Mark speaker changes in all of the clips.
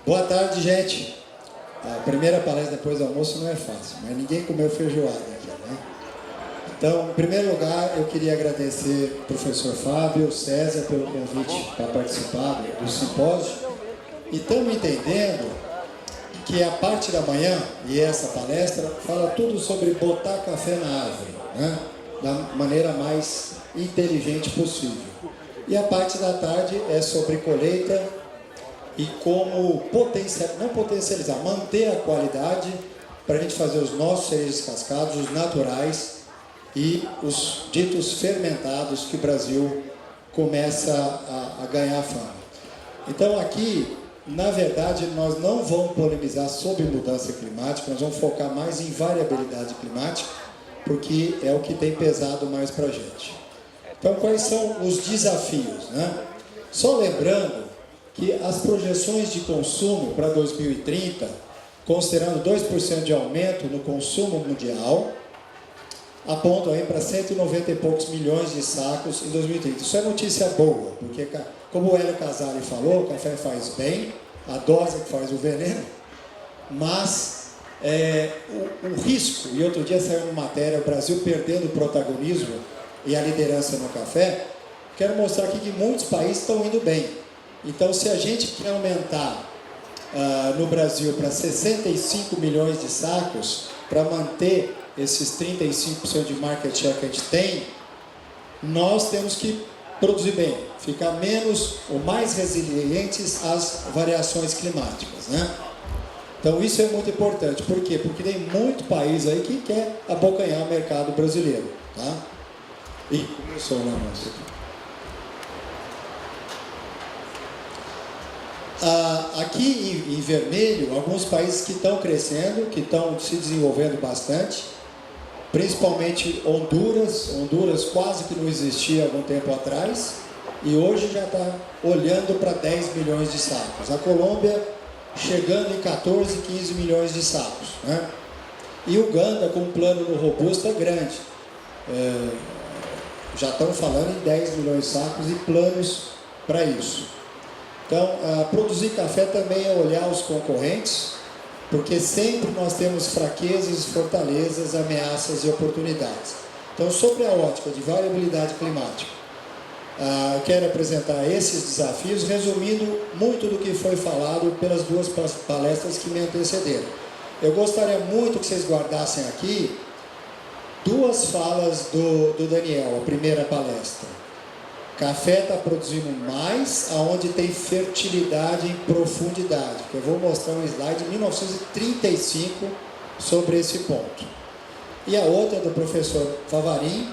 Speaker 1: Boa tarde, gente. A primeira palestra depois do almoço não é fácil, mas ninguém comeu feijoada aqui, né? Então, em primeiro lugar, eu queria agradecer ao professor Fábio, César, pelo convite para participar do simpósio. E estamos entendendo que a parte da manhã, e essa palestra, fala tudo sobre botar café na árvore, né? Da maneira mais inteligente possível. E a parte da tarde é sobre colheita e como não potencializar, manter a qualidade para a gente fazer os nossos cerejas descascados, os naturais e os ditos fermentados que o Brasil começa a ganhar fama. Então aqui, na verdade, nós não vamos polemizar sobre mudança climática, nós vamos focar mais em variabilidade climática, porque é o que tem pesado mais para a gente. Então, quais são os desafios, né? Só lembrando que as projeções de consumo para 2030, considerando 2% de aumento no consumo mundial, apontam aí para 190 e poucos milhões de sacos em 2030. Isso é notícia boa, porque, como o Hélio Casale falou, o café faz bem, a dose que faz o veneno, mas o risco, e outro dia saiu uma matéria, o Brasil perdendo o protagonismo e a liderança no café, quero mostrar aqui que muitos países estão indo bem. Então, se a gente quer aumentar no Brasil para 65 milhões de sacos, para manter esses 35% de market share que a gente tem, nós temos que produzir bem, ficar menos ou mais resilientes às variações climáticas, né? Então isso é muito importante. Por quê? Porque tem muito país aí que quer abocanhar o mercado brasileiro, tá? Ih, começou, né, moça? Aqui em vermelho, alguns países que estão crescendo, que estão se desenvolvendo bastante, principalmente Honduras quase que não existia há algum tempo atrás, e hoje já está olhando para 10 milhões de sacos. A Colômbia chegando em 14, 15 milhões de sacos, né? E Uganda com um plano no Robusta grande. Já estão falando em 10 milhões de sacos e planos para isso. Então, produzir café também é olhar os concorrentes, porque sempre nós temos fraquezas, fortalezas, ameaças e oportunidades. Então, sobre a ótica de variabilidade climática, eu quero apresentar esses desafios, resumindo muito do que foi falado pelas duas palestras que me antecederam. Eu gostaria muito que vocês guardassem aqui duas falas do Daniel, a primeira palestra. Café está produzindo mais aonde tem fertilidade em profundidade, que eu vou mostrar um slide de 1935 sobre esse ponto. E a outra do professor Favarin,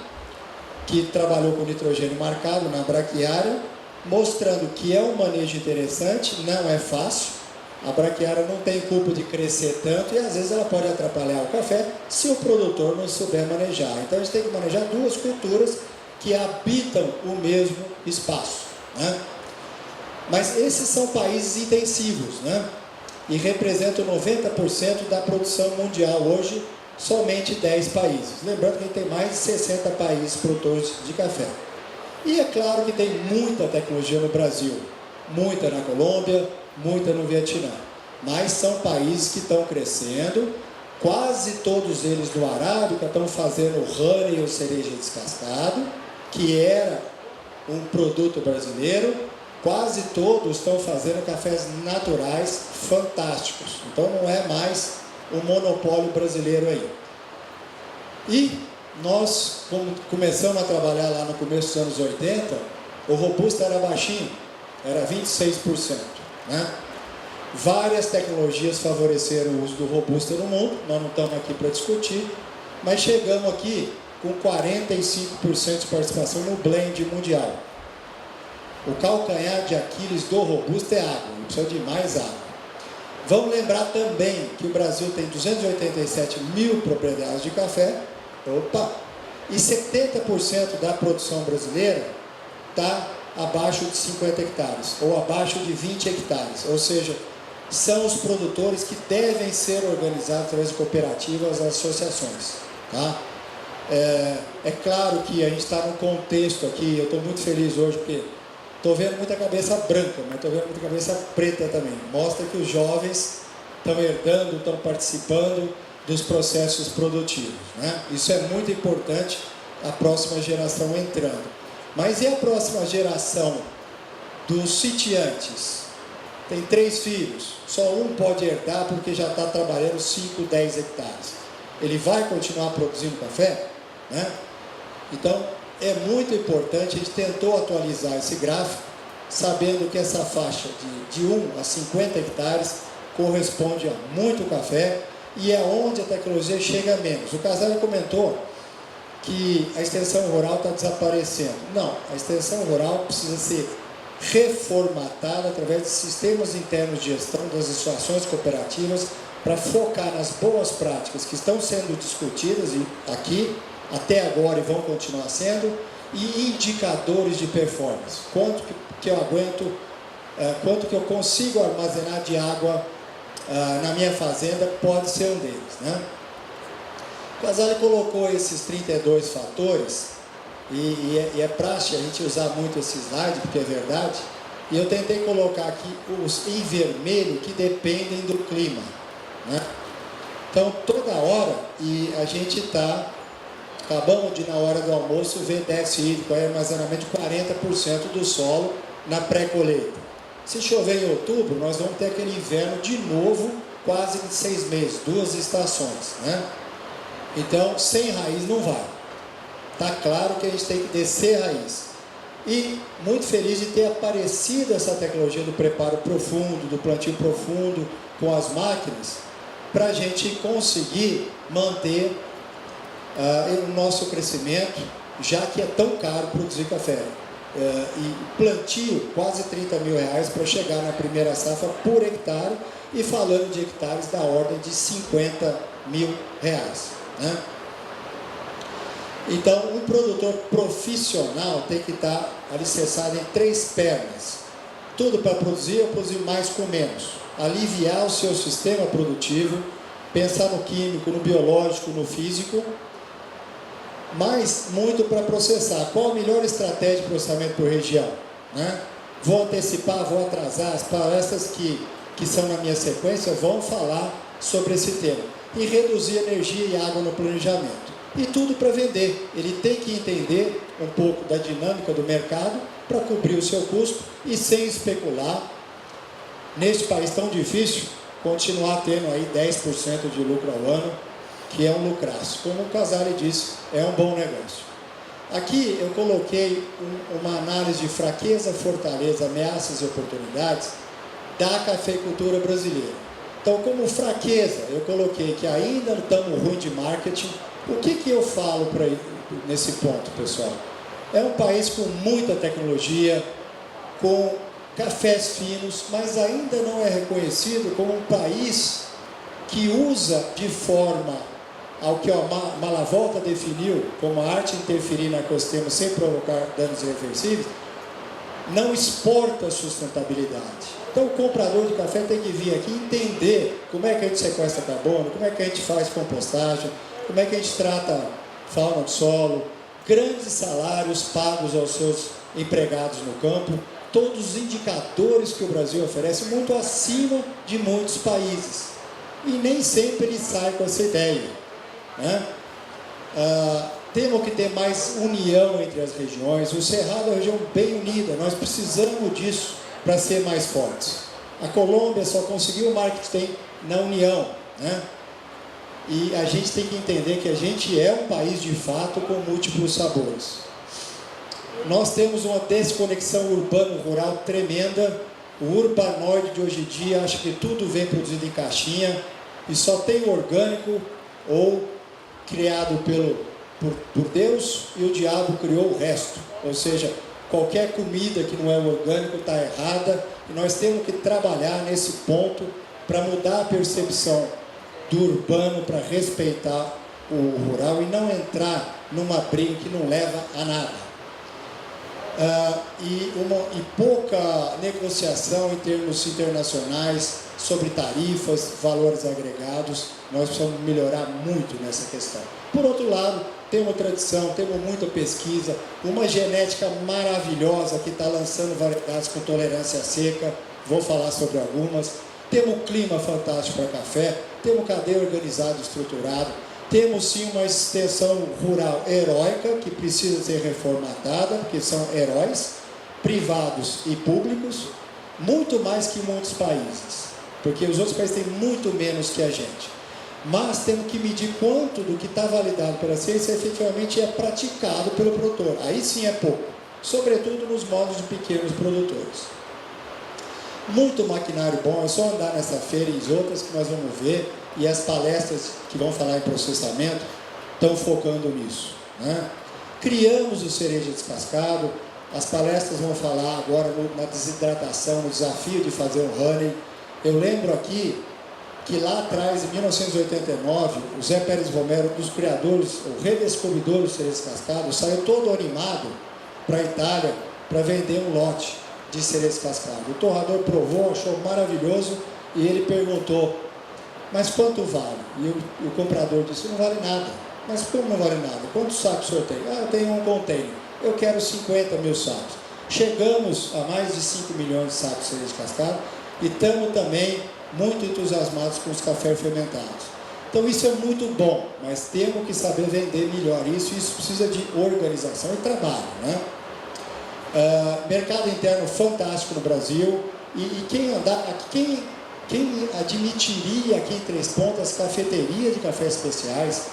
Speaker 1: que trabalhou com nitrogênio marcado na braquiária, mostrando que é um manejo interessante, não é fácil. A braquiária não tem culpa de crescer tanto e às vezes ela pode atrapalhar o café se o produtor não souber manejar. Então a gente tem que manejar duas culturas que habitam o mesmo espaço, né? Mas esses são países intensivos, né? E representam 90% da produção mundial hoje, somente 10 países. Lembrando que a gente tem mais de 60 países produtores de café. E é claro que tem muita tecnologia no Brasil, muita na Colômbia, muita no Vietnã. Mas são países que estão crescendo, quase todos eles do Arábica estão fazendo o honey ou cereja descascado, que era um produto brasileiro, quase todos estão fazendo cafés naturais fantásticos. Então não é mais um monopólio brasileiro aí. E nós, como começamos a trabalhar lá no começo dos anos 80, o Robusta era baixinho, era 26%, né? Várias tecnologias favoreceram o uso do Robusta no mundo, nós não estamos aqui para discutir, mas chegamos aqui com 45% de participação no blend mundial. O calcanhar de Aquiles do Robusta é água, não precisa de mais água. Vamos lembrar também que o Brasil tem 287 mil propriedades de café, e 70% da produção brasileira está abaixo de 50 hectares, ou abaixo de 20 hectares, ou seja, são os produtores que devem ser organizados através de cooperativas, associações, tá? É claro que a gente está num contexto aqui, eu estou muito feliz hoje porque Estou vendo muita cabeça branca, mas estou vendo muita cabeça preta também. Mostra que os jovens estão herdando, estão participando dos processos produtivos, né? Isso é muito importante, a próxima geração entrando. Mas e a próxima geração dos sitiantes? Tem 3 filhos, só um pode herdar porque já está trabalhando 5, 10 hectares. Ele vai continuar produzindo café, né? Então, é muito importante, a gente tentou atualizar esse gráfico, sabendo que essa faixa de 1 a 50 hectares corresponde a muito café e é onde a tecnologia chega menos. O Casale comentou que a extensão rural está desaparecendo. Não, a extensão rural precisa ser reformatada através de sistemas internos de gestão das associações cooperativas para focar nas boas práticas que estão sendo discutidas aqui, até agora e vão continuar sendo, e indicadores de performance. Quanto que eu aguento, quanto que eu consigo armazenar de água na minha fazenda, pode ser um deles, né? O Casale colocou esses 32 fatores, e é praxe a gente usar muito esse slide, porque é verdade, e eu tentei colocar aqui os em vermelho que dependem do clima, né? Então, toda hora, e a gente está, acabamos de, na hora do almoço, ver déficit hídrico, armazenamento de 40% do solo na pré-colheita. Se chover em outubro, nós vamos ter aquele inverno de novo, quase de 6 meses, 2 estações, né? Então, sem raiz não vai. Está claro que a gente tem que descer raiz. E muito feliz de ter aparecido essa tecnologia do preparo profundo, do plantio profundo, com as máquinas, para a gente conseguir manter o nosso crescimento, já que é tão caro produzir café. E plantio, quase R$30 mil para chegar na primeira safra por hectare, e falando de hectares da ordem de R$50 mil, né? Então, um produtor profissional tem que estar alicerçado em 3 pernas. Tudo para produzir, ou produzir mais com menos. Aliviar o seu sistema produtivo, pensar no químico, no biológico, no físico, mas muito para processar. Qual a melhor estratégia de processamento por região, né? Vou antecipar, vou atrasar. As palestras que são na minha sequência vão falar sobre esse tema. E reduzir energia e água no planejamento. E tudo para vender. Ele tem que entender um pouco da dinâmica do mercado para cobrir o seu custo e, sem especular, neste país tão difícil, continuar tendo aí 10% de lucro ao ano, que é um lucraço. Como o Casale disse, é um bom negócio. Aqui eu coloquei uma análise de fraqueza, fortaleza, ameaças e oportunidades da cafeicultura brasileira. Então, como fraqueza, eu coloquei que ainda estamos ruim de marketing. O que eu falo nesse ponto, pessoal? É um país com muita tecnologia, com cafés finos, mas ainda não é reconhecido como um país que usa de forma ao que a Malavolta definiu como a arte interferir no ecossistema sem provocar danos irreversíveis, não exporta sustentabilidade. Então o comprador de café tem que vir aqui entender como é que a gente sequestra carbono, como é que a gente faz compostagem, como é que a gente trata fauna do solo, grandes salários pagos aos seus empregados no campo, todos os indicadores que o Brasil oferece muito acima de muitos países. E nem sempre ele sai com essa ideia, né? Temos que ter mais união entre as regiões. O Cerrado é uma região bem unida, nós precisamos disso para ser mais fortes. A Colômbia só conseguiu o marketing na união, né? E a gente tem que entender que a gente é um país de fato com múltiplos sabores. Nós temos uma desconexão urbano-rural tremenda. O urbanoide de hoje em dia acha que tudo vem produzido em caixinha e só tem orgânico ou criado por Deus, e o diabo criou o resto. Ou seja, qualquer comida que não é orgânico está errada, e nós temos que trabalhar nesse ponto para mudar a percepção do urbano, para respeitar o rural e não entrar numa briga que não leva a nada. e pouca negociação em termos internacionais sobre tarifas, valores agregados. Nós precisamos melhorar muito nessa questão. Por outro lado, temos tradição, temos muita pesquisa, uma genética maravilhosa que está lançando variedades com tolerância seca, vou falar sobre algumas. Temos clima fantástico para café, temos cadeia organizada e estruturada, temos sim uma extensão rural heróica que precisa ser reformatada, porque são heróis, privados e públicos, muito mais que muitos países, porque os outros países têm muito menos que a gente. Mas temos que medir quanto do que está validado pela ciência efetivamente é praticado pelo produtor. Aí sim é pouco, sobretudo nos modos de pequenos produtores. Muito maquinário bom, é só andar nessa feira e em outras que nós vamos ver, e as palestras que vão falar em processamento estão focando nisso, né? Criamos o cereja descascado, as palestras vão falar agora na desidratação, no desafio de fazer um honey. Eu lembro aqui que lá atrás, em 1989, o Zé Pérez Romero, um dos criadores, o redescobridor do cereja descascado, saiu todo animado para a Itália para vender um lote de cereja descascado. O torrador provou, achou maravilhoso e ele perguntou: mas quanto vale? E o comprador disse: não vale nada. Mas como não vale nada? Quantos sacos o senhor tem? Eu tenho um container, eu quero 50 mil sacos. Chegamos a mais de 5 milhões de sacos de cereja descascado e estamos também muito entusiasmados com os cafés fermentados. Então isso é muito bom, mas temos que saber vender melhor isso, e isso precisa de organização e trabalho, né? Mercado interno fantástico no Brasil, e quem admitiria aqui em Três Pontas cafeteria de cafés especiais,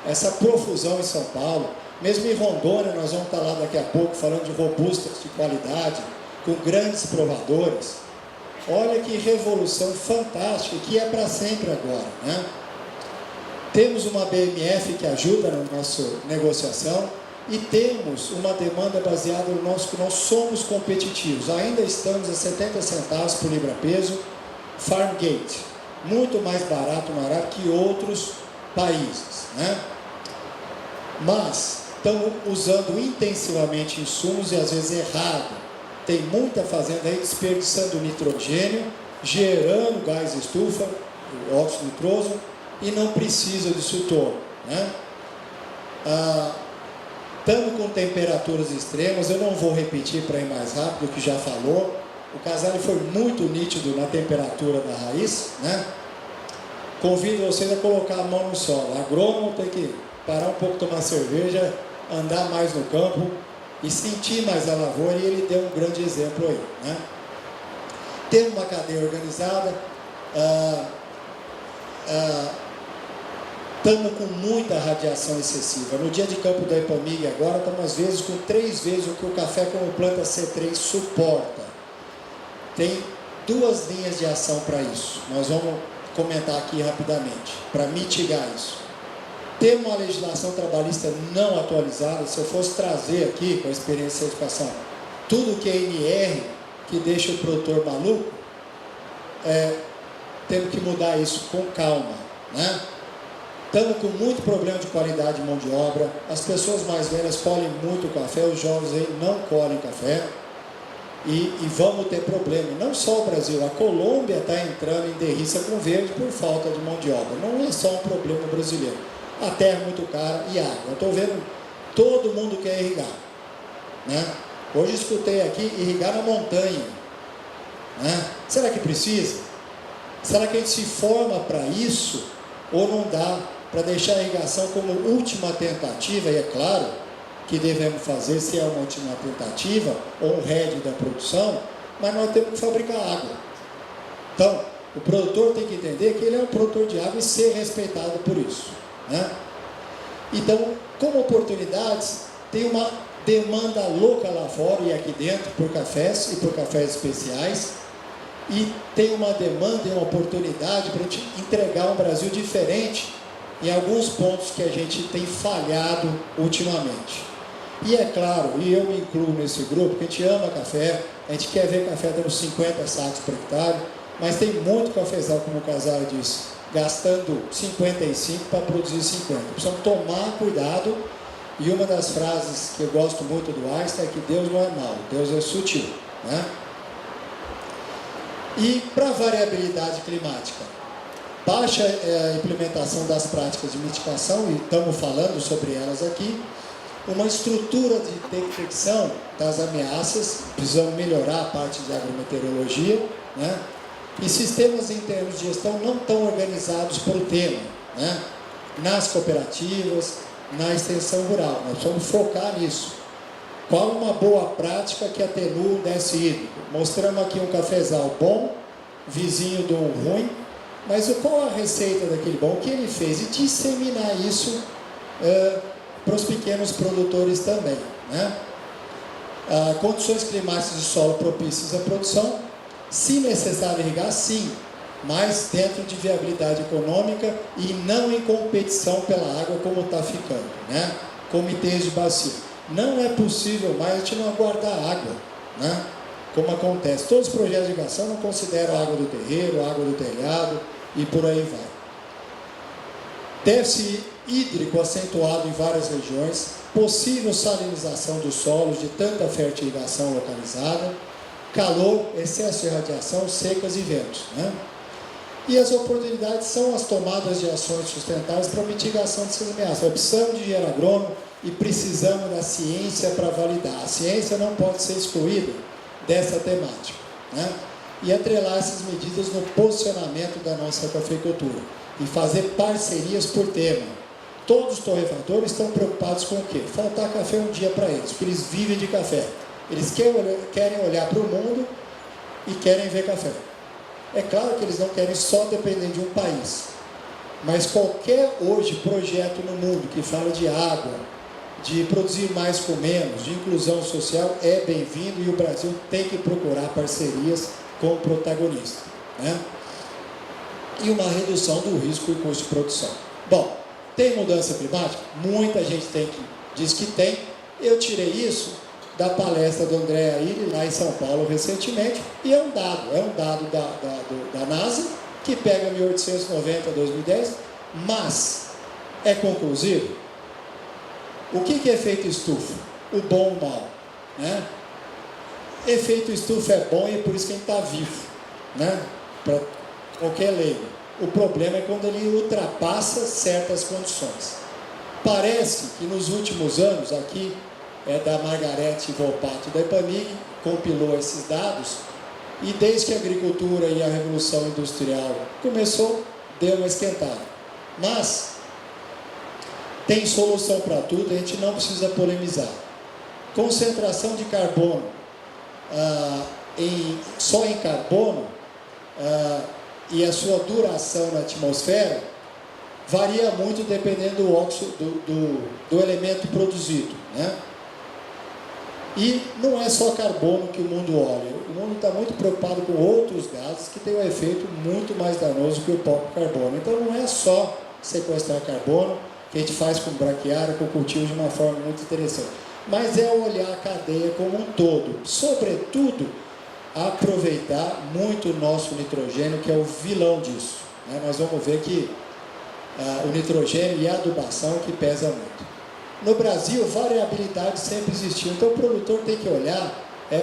Speaker 1: essa profusão em São Paulo, mesmo em Rondônia, nós vamos estar lá daqui a pouco falando de robustas de qualidade, com grandes provadores. Olha que revolução fantástica, que é para sempre agora, né? Temos uma BMF que ajuda na nossa negociação e temos uma demanda baseada no nosso, que nós somos competitivos. Ainda estamos a 70 centavos por libra-peso, Farmgate, muito mais barato no Arara que outros países, né? Mas estamos usando intensivamente insumos e às vezes errado. Tem muita fazenda aí desperdiçando nitrogênio, gerando gás estufa, óxido nitroso, e não precisa disso todo, né? Estamos com temperaturas extremas, eu não vou repetir para ir mais rápido o que já falou. O Casale foi muito nítido na temperatura da raiz, né? Convido vocês a colocar a mão no solo. O agrônomo tem que parar um pouco, tomar cerveja, andar mais no campo e sentir mais a lavoura, e ele deu um grande exemplo aí, né? Temos uma cadeia organizada, estamos com muita radiação excessiva. No dia de campo da Ipamig agora, estamos às vezes com 3 vezes o que o café como planta C3 suporta. Tem 2 linhas de ação para isso. Nós vamos comentar aqui rapidamente, para mitigar isso. Temos uma legislação trabalhista não atualizada. Se eu fosse trazer aqui, com a experiência de educação, tudo que é NR, que deixa o produtor maluco, temos que mudar isso com calma, né? Estamos com muito problema de qualidade de mão de obra. As pessoas mais velhas colhem muito café, os jovens aí não colhem café. E vamos ter problema. Não só o Brasil, a Colômbia está entrando em derriça com verde por falta de mão de obra. Não é só um problema brasileiro. A terra é muito cara e água. Eu estou vendo, todo mundo quer irrigar, né? Hoje escutei aqui irrigar na montanha, né? Será que precisa? Será que a gente se forma para isso? Ou não dá para deixar a irrigação como última tentativa? E é claro que devemos fazer, se é uma última tentativa ou um head da produção, mas nós temos que fabricar água. Então, o produtor tem que entender que ele é um produtor de água e ser respeitado por isso, né? Então, como oportunidades, tem uma demanda louca lá fora e aqui dentro por cafés e por cafés especiais, e tem uma demanda e uma oportunidade para a gente entregar um Brasil diferente em alguns pontos que a gente tem falhado ultimamente. E é claro, e eu me incluo nesse grupo, que a gente ama café, a gente quer ver café dando 50 sacos por hectare, mas tem muito cafezal, como o Casale disse, gastando 55 para produzir 50. Precisamos tomar cuidado E uma das frases que eu gosto muito do Einstein é que Deus não é mau, Deus é sutil, né? E para a variabilidade climática, baixa a implementação das práticas de mitigação, e estamos falando sobre elas aqui, uma estrutura de detecção das ameaças, precisamos melhorar a parte de agrometeorologia, né? E sistemas internos de gestão não tão organizados por tema, né? Nas cooperativas, na extensão rural. Nós vamos focar nisso. Qual uma boa prática que atenua o déficit hídrico? Mostramos aqui um cafezal bom, vizinho de um ruim, mas qual a receita daquele bom? O que ele fez? E disseminar isso para os pequenos produtores também, né? Condições climáticas de solo propícias à produção, se necessário irrigar, sim, mas dentro de viabilidade econômica e não em competição pela água como está ficando, né? Comitês de bacia. Não é possível mais a gente não aguardar água, né? Como acontece. Todos os projetos de irrigação não consideram a água do terreiro, a água do telhado e por aí vai. Déficit hídrico acentuado em várias regiões, possível salinização dos solos de tanta fertilização localizada, calor, excesso de radiação, secas e ventos, né? E as oportunidades são as tomadas de ações sustentáveis para mitigação dessas ameaças. Opção de engenheiro agrônomo e precisamos da ciência para validar. A ciência não pode ser excluída dessa temática, né? E atrelar essas medidas no posicionamento da nossa cafeicultura e fazer parcerias por tema. Todos os torrefadores estão preocupados com o quê? Faltar café um dia para eles, porque eles vivem de café. Eles querem olhar para o mundo e querem ver café. É claro que eles não querem só depender de um país, mas qualquer hoje projeto no mundo que fala de água, de produzir mais com menos, de inclusão social, é bem-vindo, e o Brasil tem que procurar parcerias com o protagonista, né? E uma redução do risco e custo de produção. Bom, tem mudança climática? Muita gente diz que tem. Eu tirei isso da palestra do André Aile, lá em São Paulo, recentemente, e é um dado da NASA, que pega 1890 a 2010, mas é conclusivo. O que é efeito estufa? O bom ou o mal, né? Efeito estufa é bom e é por isso que a gente está vivo, né? Para qualquer leigo. O problema é quando ele ultrapassa certas condições. Parece que nos últimos anos, aqui é da Margarete Volpato da Epamig, compilou esses dados, e desde que a agricultura e a Revolução Industrial começou, deu uma esquentada. Mas tem solução para tudo, a gente não precisa polemizar. Concentração de carbono só em carbono e a sua duração na atmosfera varia muito dependendo do óxido, do elemento produzido, né? E não é só carbono que o mundo olha. O mundo está muito preocupado com outros gases que têm um efeito muito mais danoso que o próprio carbono. Então não é só sequestrar carbono, que a gente faz com braquiária, com cultivo de uma forma muito interessante, mas é olhar a cadeia como um todo, sobretudo aproveitar muito o nosso nitrogênio, que é o vilão disso, né? Nós vamos ver que o nitrogênio e a adubação que pesa muito. No Brasil, variabilidade sempre existiu, então o produtor tem que olhar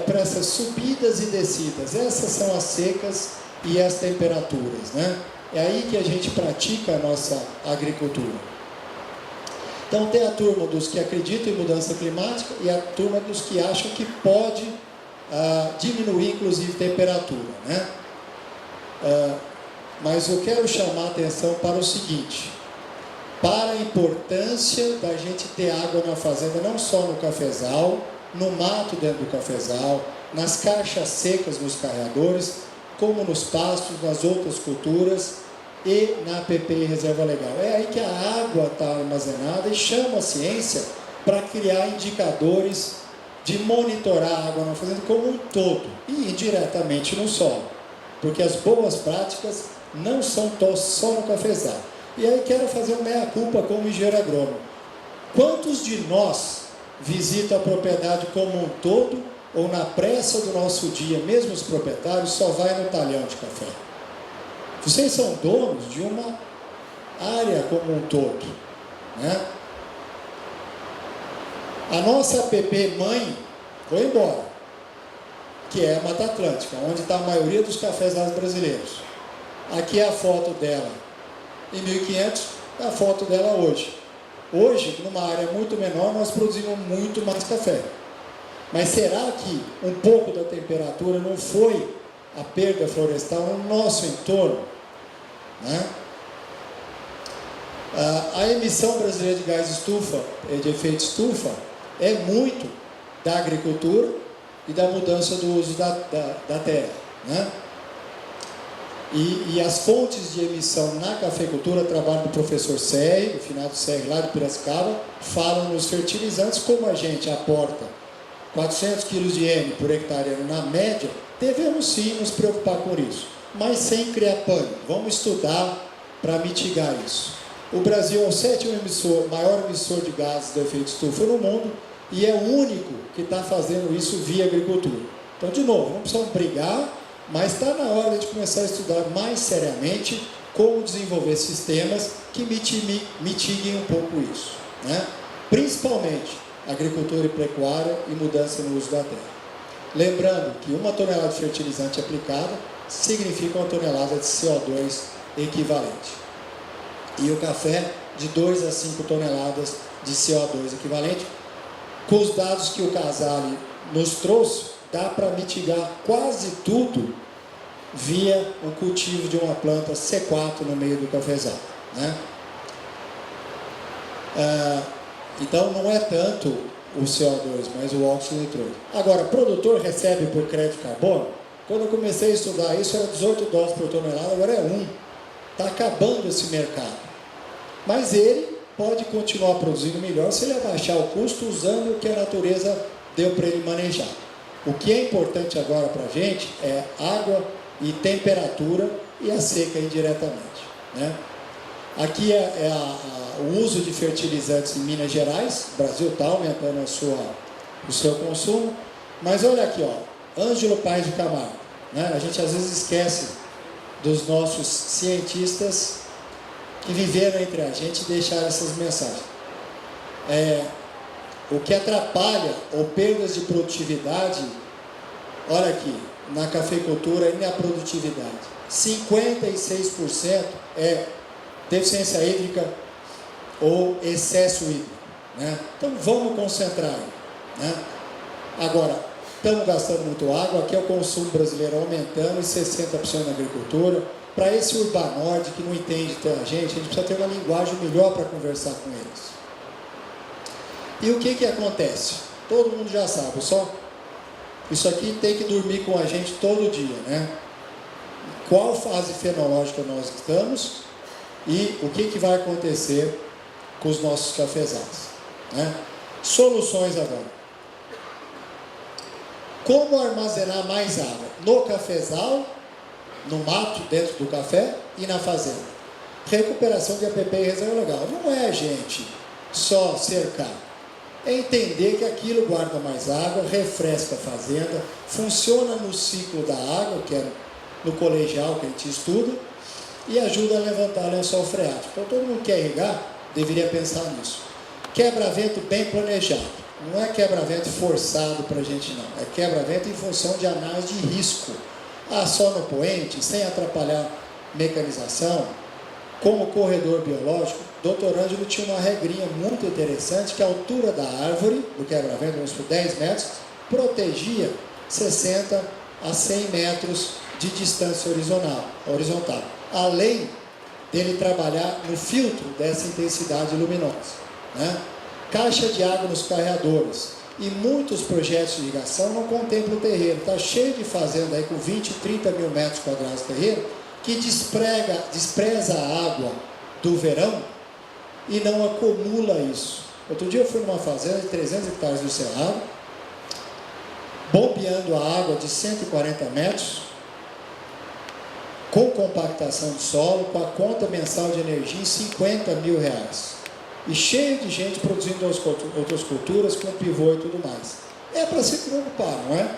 Speaker 1: para essas subidas e descidas. Essas são as secas e as temperaturas, né? É aí que a gente pratica a nossa agricultura. Então tem a turma dos que acreditam em mudança climática e a turma dos que acham que pode diminuir inclusive temperatura, né? Mas eu quero chamar a atenção para o seguinte: para a importância da gente ter água na fazenda, não só no cafezal, no mato dentro do cafezal, nas caixas secas nos carreadores, como nos pastos, nas outras culturas e na APP e reserva legal. É aí que a água está armazenada, e chama a ciência para criar indicadores de monitorar a água na fazenda como um todo e indiretamente no solo, porque as boas práticas não são só no cafezal. E aí quero fazer uma meia-culpa como engenheiro agrônomo. Quantos de nós visitam a propriedade como um todo, ou na pressa do nosso dia, mesmo os proprietários, só vai no talhão de café? Vocês são donos de uma área como um todo, né? A nossa app mãe foi embora, que é a Mata Atlântica, onde está a maioria dos cafezais brasileiros. Aqui é a foto dela em 1500, a foto dela hoje. Hoje, numa área muito menor, nós produzimos muito mais café. Mas será que um pouco da temperatura não foi a perda florestal no nosso entorno? Né? A emissão brasileira de gás estufa, de efeito estufa, é muito da agricultura e da mudança do uso da terra. Né? E as fontes de emissão na cafeicultura, trabalho do professor Serri, o finado Serri lá de Piracicaba, falam nos fertilizantes, como a gente aporta 400 kg de N por hectare na média, devemos sim nos preocupar com isso, mas sem criar pânico. Vamos estudar para mitigar isso. O Brasil é o sétimo maior emissor de gases de efeito estufa no mundo e é o único que está fazendo isso via agricultura. Então, de novo, não precisamos brigar, mas está na hora de começar a estudar mais seriamente como desenvolver sistemas que mitiguem um pouco isso, né? Principalmente agricultura e pecuária e mudança no uso da terra. Lembrando que 1 tonelada de fertilizante aplicada significa 1 tonelada de CO2 equivalente. E o café de 2 a 5 toneladas de CO2 equivalente. Com os dados que o Casale nos trouxe, dá para mitigar quase tudo via o cultivo de uma planta C4 no meio do cafezal, né? Então não é tanto o CO2, mas o óxido nitroso. Agora, o produtor recebe por crédito de carbono? Quando eu comecei a estudar isso, era 18 dólares por tonelada, agora é 1. Está acabando esse mercado. Mas ele pode continuar produzindo melhor se ele abaixar o custo usando o que a natureza deu para ele manejar. O que é importante agora para a gente é água e temperatura e a seca indiretamente, né? Aqui o uso de fertilizantes em Minas Gerais. O Brasil está aumentando o seu consumo. Mas olha aqui, ó, Ângelo Paes de Camargo, né? A gente às vezes esquece dos nossos cientistas que viveram entre a gente e deixaram essas mensagens. O que atrapalha ou perdas de produtividade, olha aqui, na cafeicultura e na produtividade, 56% é deficiência hídrica ou excesso hídrico, né? Então vamos concentrar aí, né? Agora, estamos gastando muito água, aqui é o consumo brasileiro aumentando, e 60% na agricultura. Para esse urbanoide que não entende a gente precisa ter uma linguagem melhor para conversar com eles. E o que acontece? Todo mundo já sabe, isso aqui tem que dormir com a gente todo dia, né? Qual fase fenológica nós estamos e o que vai acontecer com os nossos cafezais, né? Soluções agora. Como armazenar mais água? No cafezal, no mato, dentro do café e na fazenda. Recuperação de APP e reserva legal. Não é, gente, só cercar. É entender que aquilo guarda mais água, refresca a fazenda, funciona no ciclo da água, que é no colegial que a gente estuda, e ajuda a levantar lençol freático. Então, todo mundo que quer irrigar deveria pensar nisso. Quebra-vento bem planejado. Não é quebra-vento forçado para a gente, não. É quebra-vento em função de análise de risco. Só no poente, sem atrapalhar mecanização, como corredor biológico. Dr. Ângelo tinha uma regrinha muito interessante, que a altura da árvore, do quebra-vento, vamos por 10 metros, protegia 60 a 100 metros de distância horizontal, além dele trabalhar no filtro dessa intensidade luminosa, né? Caixa de água nos carreadores. E muitos projetos de irrigação não contemplam o terreiro. Está cheio de fazenda aí com 20, 30 mil metros quadrados de terreiro, que despreza a água do verão e não acumula isso. Outro dia eu fui numa fazenda de 300 hectares do Cerrado, bombeando a água de 140 metros, com compactação de solo, com a conta mensal de energia em 50 mil reais. E cheio de gente produzindo outras culturas, com pivô e tudo mais. É para se preocupar, não é?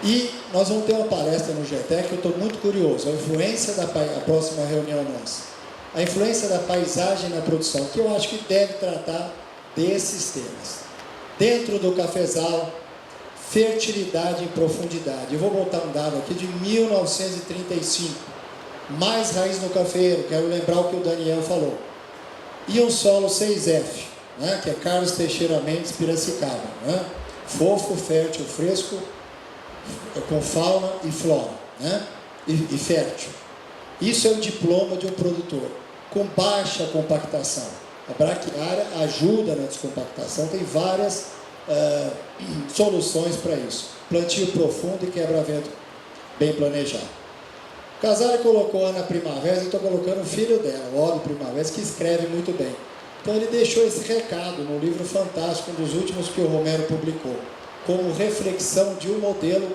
Speaker 1: E nós vamos ter uma palestra no GTEC, que eu estou muito curioso, a próxima reunião nossa. A influência da paisagem na produção, que eu acho que deve tratar desses temas. Dentro do cafezal, fertilidade em profundidade. Eu vou botar um dado aqui de 1935. Mais raiz no cafeiro, quero lembrar o que o Daniel falou. E um solo 6F, né, que é Carlos Teixeira Mendes, Piracicaba. Né? Fofo, fértil, fresco, com fauna e flora, né? e fértil. Isso é o diploma de um produtor, com baixa compactação. A braquiária ajuda na descompactação, tem várias soluções para isso. Plantio profundo e quebra-vento bem planejado. O Casale colocou Ana Primavera, eu estou colocando o filho dela, o Óleo Primavera, que escreve muito bem. Então ele deixou esse recado no livro fantástico, um dos últimos que o Romero publicou, como reflexão de um modelo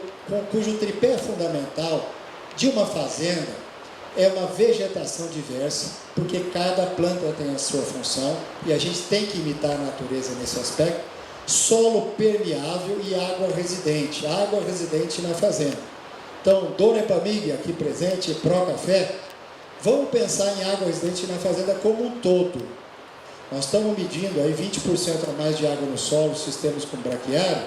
Speaker 1: cujo tripé fundamental de uma fazenda é uma vegetação diversa, porque cada planta tem a sua função, e a gente tem que imitar a natureza nesse aspecto. Solo permeável e água residente na fazenda. Então, Dona Epamig, aqui presente, Pro Café, vamos pensar em água residente na fazenda como um todo. Nós estamos medindo aí 20% a mais de água no solo, sistemas com braquiário,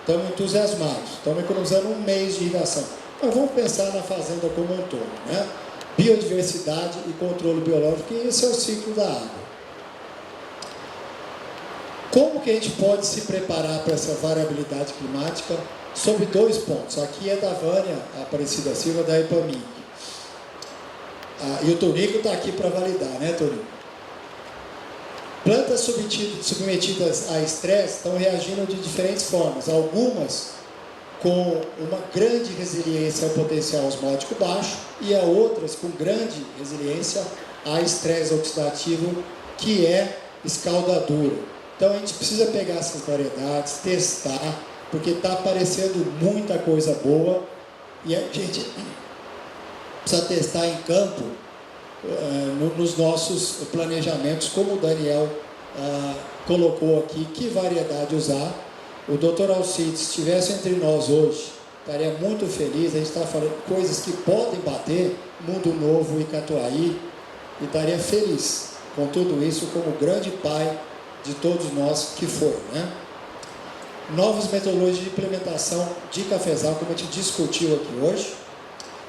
Speaker 1: estamos entusiasmados, estamos economizando um mês de irrigação. Mas vamos pensar na fazenda como um todo, né? Biodiversidade e controle biológico, e esse é o ciclo da água. Como que a gente pode se preparar para essa variabilidade climática? Sobre 2 pontos. Aqui é da Vânia Aparecida Silva, da Epamig. E o Tonico está aqui para validar, né, Tonico? Plantas submetidas a estresse estão reagindo de diferentes formas. Algumas com uma grande resiliência ao potencial osmótico baixo e a outras com grande resiliência a estresse oxidativo, que é escaldadura. Então a gente precisa pegar essas variedades, testar, porque está aparecendo muita coisa boa e a gente precisa testar em campo nos nossos planejamentos, como o Daniel colocou aqui, que variedade usar. O Dr. Alcides, se estivesse entre nós hoje, estaria muito feliz. A gente está falando coisas que podem bater, Mundo Novo e Catuaí, e estaria feliz com tudo isso, como grande pai de todos nós que foi, né? Novas metodologias de implementação de cafezal, como a gente discutiu aqui hoje,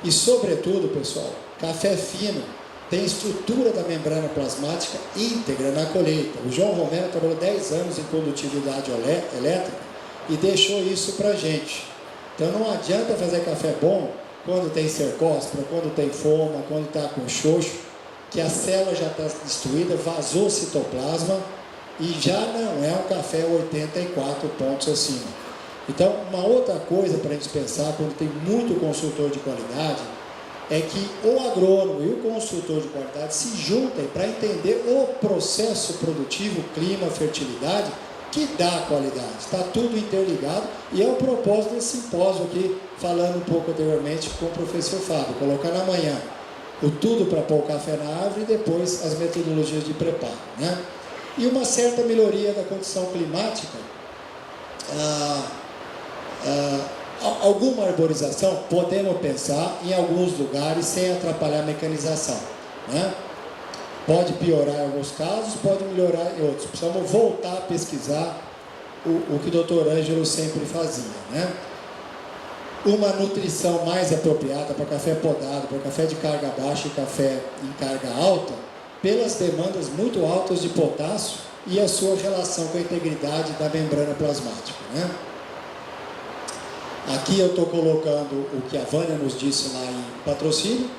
Speaker 1: e sobretudo, pessoal, café fino tem estrutura da membrana plasmática íntegra na colheita. O João Romero trabalhou 10 anos em condutividade elétrica e deixou isso para a gente. Então não adianta fazer café bom quando tem cercóspora, quando tem foma, quando está com xoxo, que a célula já está destruída, vazou citoplasma e já não é um café 84 pontos acima. Então, uma outra coisa para a gente pensar quando tem muito consultor de qualidade é que o agrônomo e o consultor de qualidade se juntem para entender o processo produtivo, clima, fertilidade, que dá qualidade. Está tudo interligado e é o propósito desse simpósio aqui, falando um pouco anteriormente com o professor Fábio, colocar na manhã o tudo para pôr o café na árvore e depois as metodologias de preparo, né? E uma certa melhoria da condição climática, alguma arborização, podemos pensar em alguns lugares sem atrapalhar a mecanização, né? Pode piorar em alguns casos, pode melhorar em outros. Precisamos voltar a pesquisar o que o Dr. Ângelo sempre fazia, né? Uma nutrição mais apropriada para café podado, para café de carga baixa e café em carga alta, pelas demandas muito altas de potássio e a sua relação com a integridade da membrana plasmática, né? Aqui eu estou colocando o que a Vânia nos disse lá em patrocínio,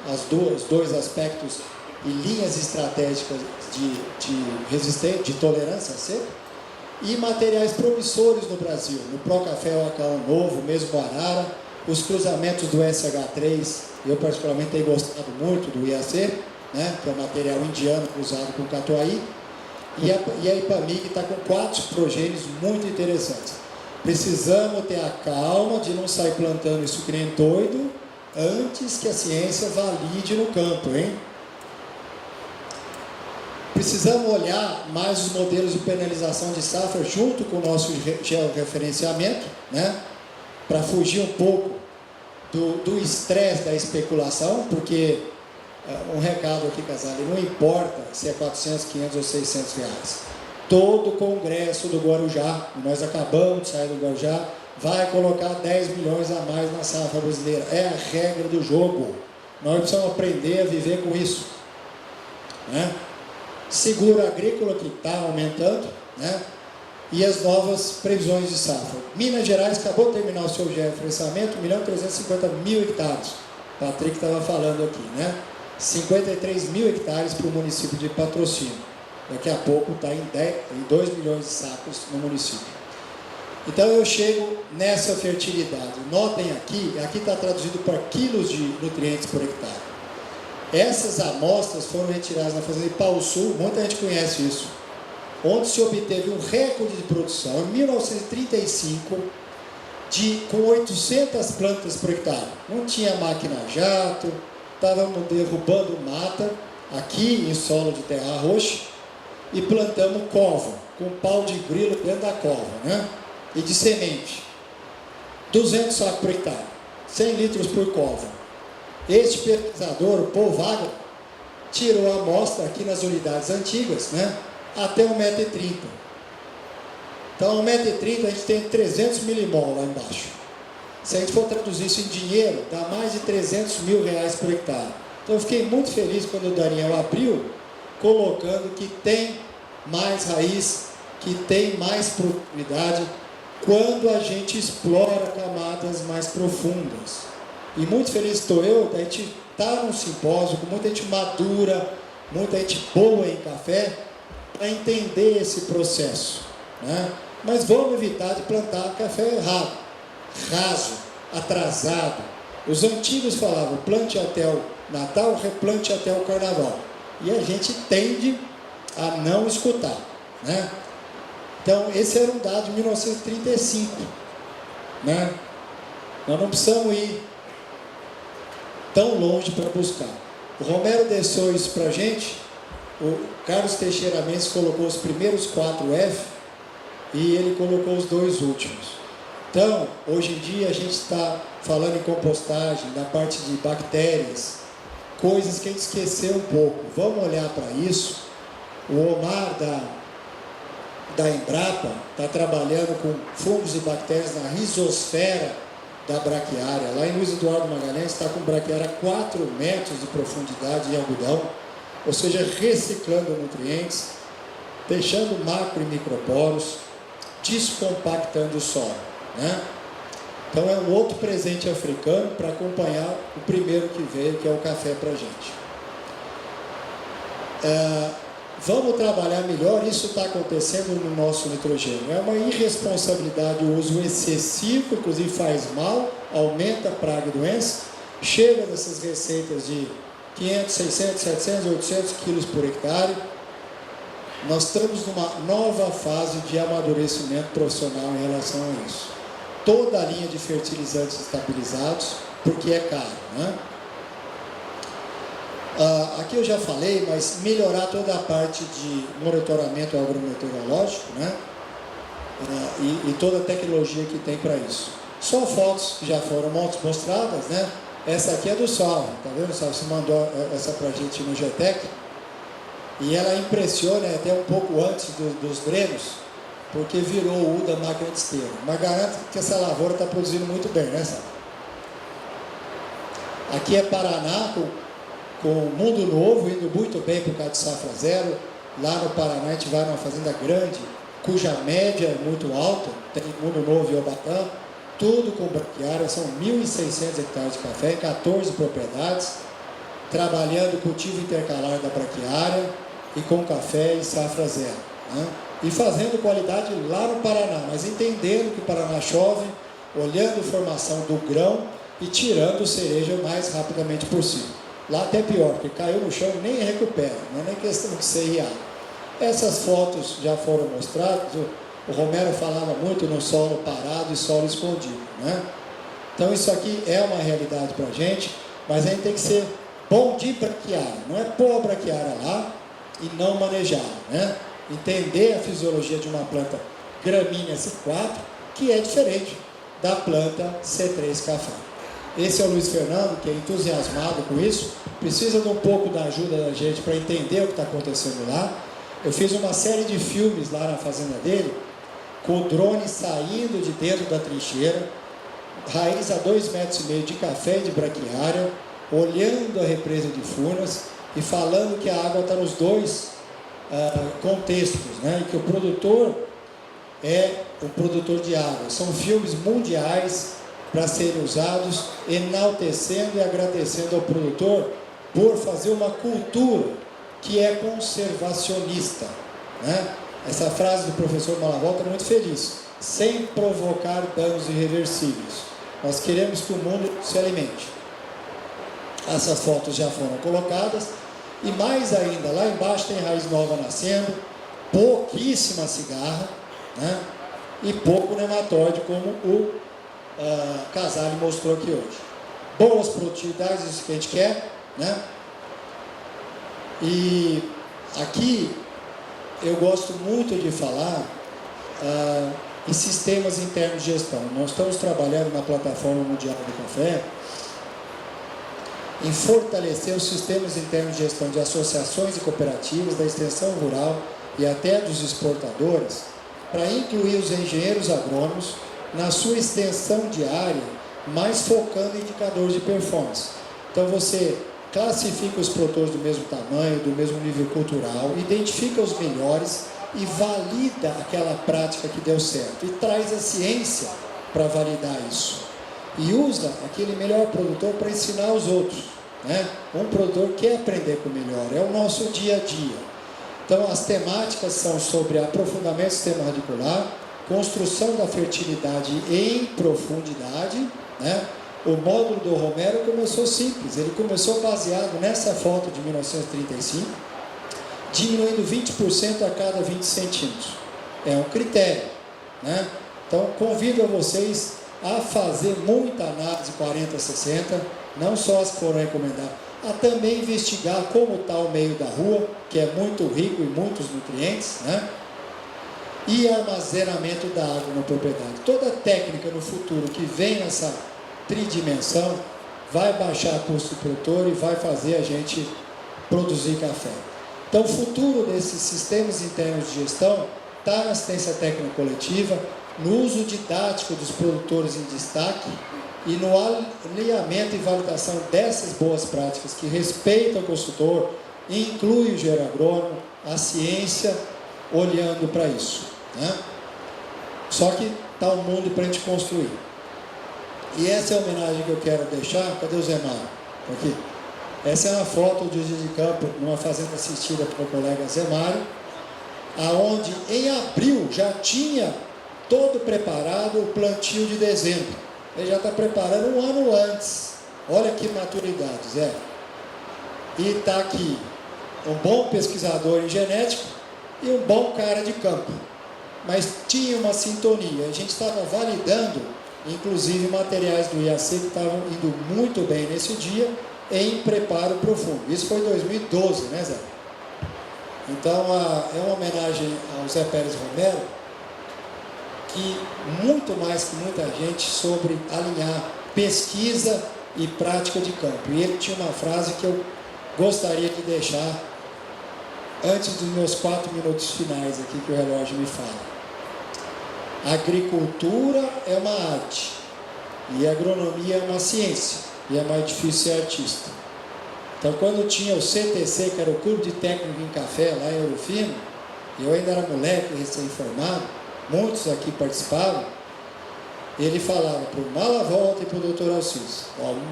Speaker 1: os dois aspectos e linhas estratégicas de resistência, de tolerância a seca, e materiais promissores no Brasil, no Procafé Acaon Novo, mesmo o Arara, os cruzamentos do SH3, eu particularmente tenho gostado muito do IAC, né, que é um material indiano cruzado com Catuaí, e a Epamig está com 4 progênios muito interessantes. Precisamos ter a calma de não sair plantando isso que nem doido, antes que a ciência valide no campo, hein? Precisamos olhar mais os modelos de penalização de safra junto com o nosso georreferenciamento, né? Para fugir um pouco do estresse da especulação, porque um recado aqui, Casale, não importa se é 400, 500 ou 600 reais. todo o Congresso do Guarujá, nós acabamos de sair do Guarujá, vai colocar 10 milhões a mais na safra brasileira. É a regra do jogo. Nós precisamos aprender a viver com isso, né? Seguro agrícola que está aumentando, né? E as novas previsões de safra. Minas Gerais acabou de terminar o seu refrescamento, 1.350.000 hectares. O Patrick estava falando aqui, né? 53 mil hectares para o município de Patrocínio. Daqui a pouco está em 2 milhões de sacos no município. Então eu chego nessa fertilidade. Notem aqui está traduzido para quilos de nutrientes por hectare. Essas amostras foram retiradas na fazenda de Pau Sul, muita gente conhece isso, onde se obteve um recorde de produção em 1935, com 800 plantas por hectare. Não tinha máquina jato, estávamos derrubando mata, aqui em solo de terra roxa, e plantamos cova, com pau de grilo dentro da cova, né? E de semente. 200 sacos por hectare, 100 litros por cova. Este pesquisador, o Paul Wagner, tirou a amostra aqui nas unidades antigas, né? Até 1,30 m. Então, 1,30 m a gente tem 300 milimol lá embaixo. Se a gente for traduzir isso em dinheiro, dá mais de 300 mil reais por hectare. Então, eu fiquei muito feliz quando o Daniel abriu, colocando que tem mais raiz, que tem mais produtividade, quando a gente explora camadas mais profundas. E muito feliz estou eu, a gente está num simpósio com muita gente madura, muita gente boa em café, para entender esse processo, né? Mas vamos evitar de plantar café errado, raso, atrasado. Os antigos falavam, plante até o Natal, replante até o Carnaval. E a gente tende a não escutar, né? Então, esse era um dado de 1935, né? Nós não precisamos ir tão longe para buscar. O Romero deixou isso para a gente, o Carlos Teixeira Mendes colocou os primeiros 4 F e ele colocou os 2 últimos. Então, hoje em dia a gente está falando em compostagem, da parte de bactérias, coisas que a gente esqueceu um pouco. Vamos olhar para isso. O Omar da Embrapa está trabalhando com fungos e bactérias na rizosfera da braquiária. Lá em Luiz Eduardo Magalhães está com braquiária a 4 metros de profundidade em algodão, ou seja, reciclando nutrientes, deixando macro e microporos, descompactando o solo, né? Então é um outro presente africano para acompanhar o primeiro que veio, que é o café para a gente. Vamos trabalhar melhor, isso está acontecendo no nosso nitrogênio. É uma irresponsabilidade o uso excessivo, inclusive faz mal, aumenta a praga e doença, chega dessas receitas de 500, 600, 700, 800 quilos por hectare. Nós estamos numa nova fase de amadurecimento profissional em relação a isso. Toda a linha de fertilizantes estabilizados, porque é caro, né? Aqui eu já falei, mas melhorar toda a parte de monitoramento agrometeorológico, né? E toda a tecnologia que tem para isso. Só fotos que já foram mostradas, né? Essa aqui é do Salve, tá vendo, Salve? Você mandou essa para a gente no GTEC. E ela impressiona até um pouco antes dos drenos, porque virou o U da máquina de esteira. Mas garanto que essa lavoura está produzindo muito bem, né, Salve? Aqui é Paraná, com Mundo Novo, indo muito bem por causa de safra zero. Lá no Paraná a gente vai numa fazenda grande, cuja média é muito alta, tem Mundo Novo e Obatã, tudo com braquiária, são 1.600 hectares de café, 14 propriedades, trabalhando cultivo intercalar da braquiária e com café e safra zero, né? E fazendo qualidade lá no Paraná, mas entendendo que o Paraná chove, olhando a formação do grão e tirando cereja o mais rapidamente possível. Lá até pior, porque caiu no chão e nem recupera, não é nem questão de ser IAR. Essas fotos já foram mostradas, o Romero falava muito no solo parado e solo escondido, né? Então isso aqui é uma realidade para a gente, mas a gente tem que ser bom de braquiária, não é pôr a braquiária lá e não manejar, né? Entender a fisiologia de uma planta gramínea C4, que é diferente da planta C3 café. Esse é o Luiz Fernando, que é entusiasmado com isso, precisa de um pouco da ajuda da gente para entender o que está acontecendo lá. Eu fiz uma série de filmes lá na fazenda dele, com o drone saindo de dentro da trincheira, raiz a 2,5 metros de café e de braquiária, olhando a represa de Furnas e falando que a água está nos dois contextos, né? E que o produtor é o produtor de água. São filmes mundiais para serem usados, enaltecendo e agradecendo ao produtor por fazer uma cultura que é conservacionista, né? Essa frase do professor Malavolta é muito feliz. Sem provocar danos irreversíveis. Nós queremos que o mundo se alimente. Essas fotos já foram colocadas. E mais ainda, lá embaixo tem raiz nova nascendo, pouquíssima cigarra, né? E pouco nematóide, como o Casale mostrou aqui hoje. Boas produtividades, isso que a gente quer, né? E aqui eu gosto muito de falar em sistemas internos de gestão. Nós estamos trabalhando na Plataforma Mundial do Café em fortalecer os sistemas internos de gestão de associações e cooperativas, da extensão rural e até dos exportadores, para incluir os engenheiros agrônomos na sua extensão diária, mas focando em indicadores de performance. Então você classifica os produtores do mesmo tamanho, do mesmo nível cultural, identifica os melhores e valida aquela prática que deu certo e traz a ciência para validar isso. E usa aquele melhor produtor para ensinar os outros, né? Um produtor quer aprender com o melhor, é o nosso dia a dia. Então as temáticas são sobre aprofundamento do sistema radicular, construção da fertilidade em profundidade, né? O módulo do Romero começou simples, ele começou baseado nessa foto de 1935, diminuindo 20% a cada 20 centímetros. É um critério, né? Então convido a vocês a fazer muita análise 40-60, não só as que foram recomendadas, a também investigar como está o meio da rua, que é muito rico em muitos nutrientes, né? E armazenamento da água na propriedade. Toda técnica no futuro que vem nessa tridimensão vai baixar custo do produtor e vai fazer a gente produzir café. Então o futuro desses sistemas internos de gestão está na assistência técnica coletiva, no uso didático dos produtores em destaque e no alinhamento e validação dessas boas práticas que respeitam o consultor e inclui o engenheiro agrônomo, a ciência, olhando para isso, né? Só que está um mundo para a gente construir. E essa é a homenagem que eu quero deixar. Cadê o Zé Mário? Aqui. Essa é uma foto de dia de campo numa fazenda assistida pelo colega Zé Mário, aonde em abril já tinha todo preparado o plantio de dezembro. Ele já está preparando um ano antes. Olha que maturidade, Zé. E está aqui um bom pesquisador em genética e um bom cara de campo. Mas tinha uma sintonia. A gente estava validando, inclusive, materiais do IAC que estavam indo muito bem nesse dia em preparo profundo. Isso foi em 2012, né, Zé? Então, é uma homenagem ao Zé Pérez Romero, que muito mais que muita gente sobre alinhar pesquisa e prática de campo. E ele tinha uma frase que eu gostaria de deixar antes dos meus 4 minutos finais aqui que o relógio me fala. Agricultura é uma arte e agronomia é uma ciência, e é mais difícil ser artista. Então, quando tinha o CTC, que era o Clube de Técnico em Café, lá em Ouro Fino, eu ainda era moleque, recém-formado, muitos aqui participavam, ele falava para o Malavolta e para o Dr. Alcides,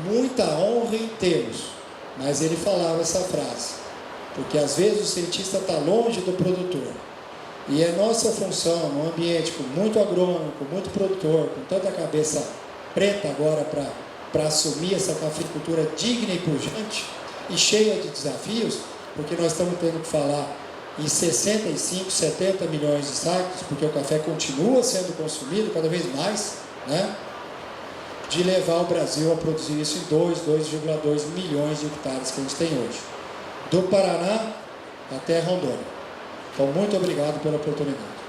Speaker 1: muita honra em termos, mas ele falava essa frase, porque às vezes o cientista está longe do produtor, e é nossa função, num ambiente com muito agrônomo, com muito produtor, com tanta cabeça preta agora para assumir essa cafeicultura digna e pujante, e cheia de desafios, porque nós estamos tendo que falar em 65, 70 milhões de sacos, porque o café continua sendo consumido cada vez mais, né? De levar o Brasil a produzir isso em 2,2 milhões de hectares que a gente tem hoje. Do Paraná até Rondônia. Então, muito obrigado pela oportunidade.